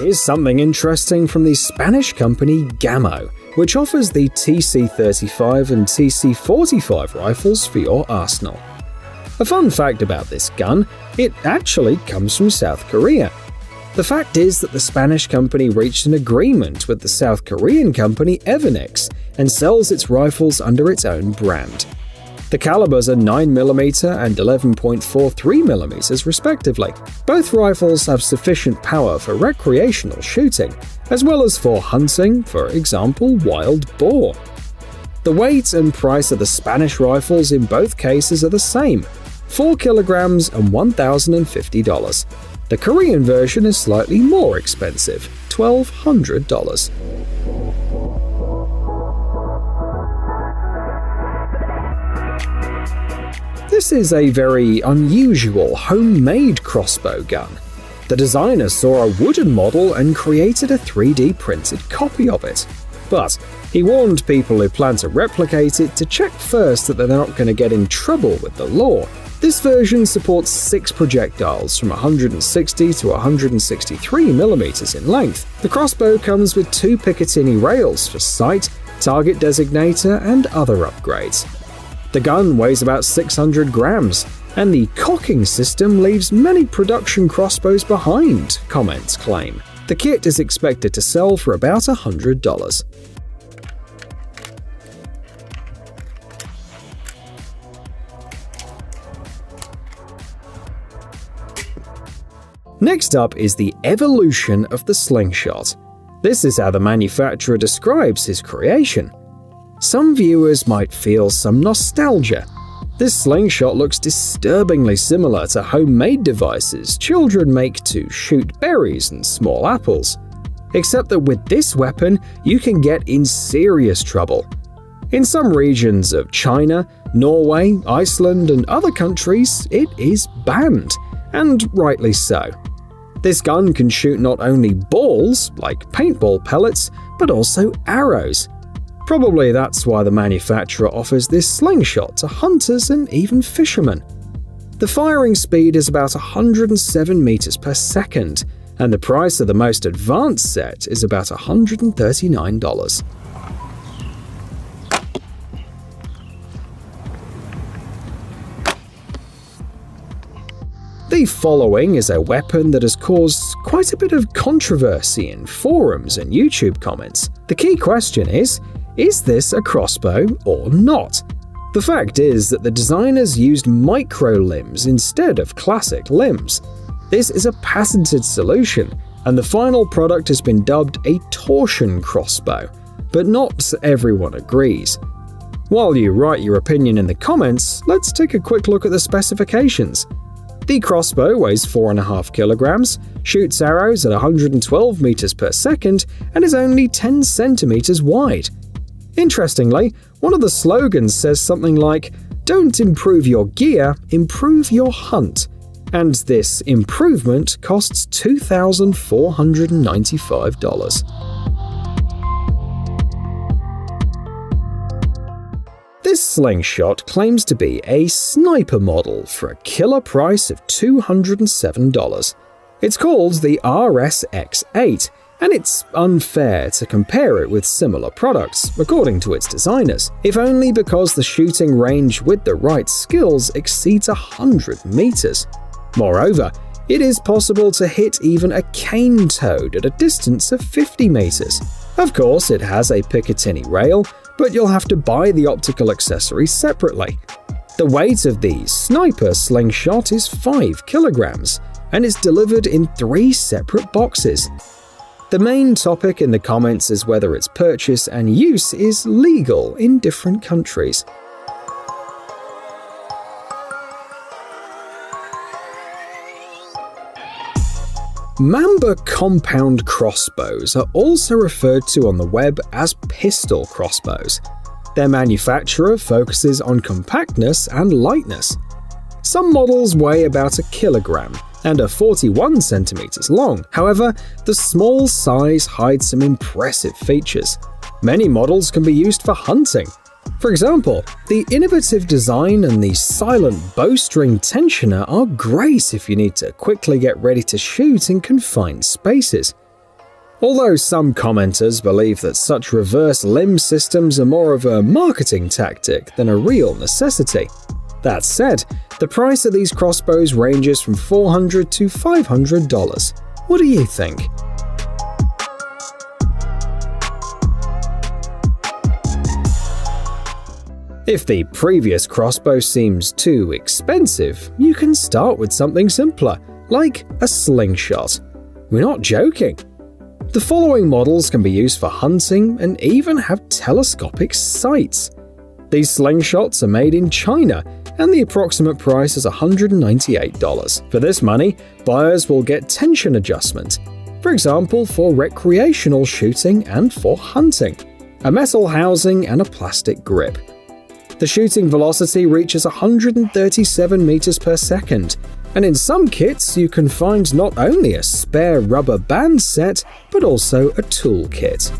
Here's something interesting from the Spanish company Gamo, which offers the TC-35 and TC-45 rifles for your arsenal. A fun fact about this gun, it actually comes from South Korea. The fact is that the Spanish company reached an agreement with the South Korean company Adderini and sells its rifles under its own brand. The calibers are 9mm and 11.43mm respectively. Both rifles have sufficient power for recreational shooting, as well as for hunting, for example, wild boar. The weight and price of the Spanish rifles in both cases are the same, 4 kilograms and $1,050. The Korean version is slightly more expensive, $1,200. This is a very unusual homemade crossbow gun. The designer saw a wooden model and created a 3D printed copy of it. But he warned people who plan to replicate it to check first that they're not going to get in trouble with the law. This version supports 6 projectiles from 160 to 163mm in length. The crossbow comes with 2 Picatinny rails for sight, target designator, and other upgrades. The gun weighs about 600 grams, and the cocking system leaves many production crossbows behind, comments claim. The kit is expected to sell for about $100. Next up is the evolution of the Slingshot. This is how the manufacturer describes his creation. Some viewers might feel some nostalgia. This slingshot looks disturbingly similar to homemade devices children make to shoot berries and small apples. Except that with this weapon, you can get in serious trouble. In some regions of China, Norway, Iceland, and other countries, it is banned, and rightly so. This gun can shoot not only balls, like paintball pellets, but also arrows. Probably that's why the manufacturer offers this slingshot to hunters and even fishermen. The firing speed is about 107 meters per second, and the price of the most advanced set is about $139. The following is a weapon that has caused quite a bit of controversy in forums and YouTube comments. The key question is this a crossbow or not? The fact is that the designers used micro limbs instead of classic limbs. This is a patented solution, and the final product has been dubbed a torsion crossbow, but not everyone agrees. While you write your opinion in the comments, let's take a quick look at the specifications. The crossbow weighs 4.5 kilograms, shoots arrows at 112 meters per second, and is only 10 centimeters wide. Interestingly, one of the slogans says something like, "Don't improve your gear, improve your hunt." And this improvement costs $2,495. This slingshot claims to be a sniper model for a killer price of $207. It's called the RSX-8, and it's unfair to compare it with similar products, according to its designers, if only because the shooting range with the right skills exceeds 100 meters. Moreover, it is possible to hit even a cane toad at a distance of 50 meters. Of course, it has a Picatinny rail, but you'll have to buy the optical accessory separately. The weight of the sniper slingshot is 5 kilograms, and is delivered in 3 separate boxes. The main topic in the comments is whether its purchase and use is legal in different countries. MAMBA compound crossbows are also referred to on the web as pistol crossbows. Their manufacturer focuses on compactness and lightness. Some models weigh about a kilogram and are 41 centimeters long. However, the small size hides some impressive features. Many models can be used for hunting. For example, the innovative design and the silent bowstring tensioner are great if you need to quickly get ready to shoot in confined spaces. Although some commenters believe that such reverse limb systems are more of a marketing tactic than a real necessity. That said, the price of these crossbows ranges from $400 to $500. What do you think? If the previous crossbow seems too expensive, you can start with something simpler, like a slingshot. We're not joking. The following models can be used for hunting and even have telescopic sights. These slingshots are made in China, and the approximate price is $198. For this money, buyers will get tension adjustment, for example for recreational shooting and for hunting, a metal housing and a plastic grip. The shooting velocity reaches 137 meters per second, and in some kits you can find not only a spare rubber band set, but also a tool kit.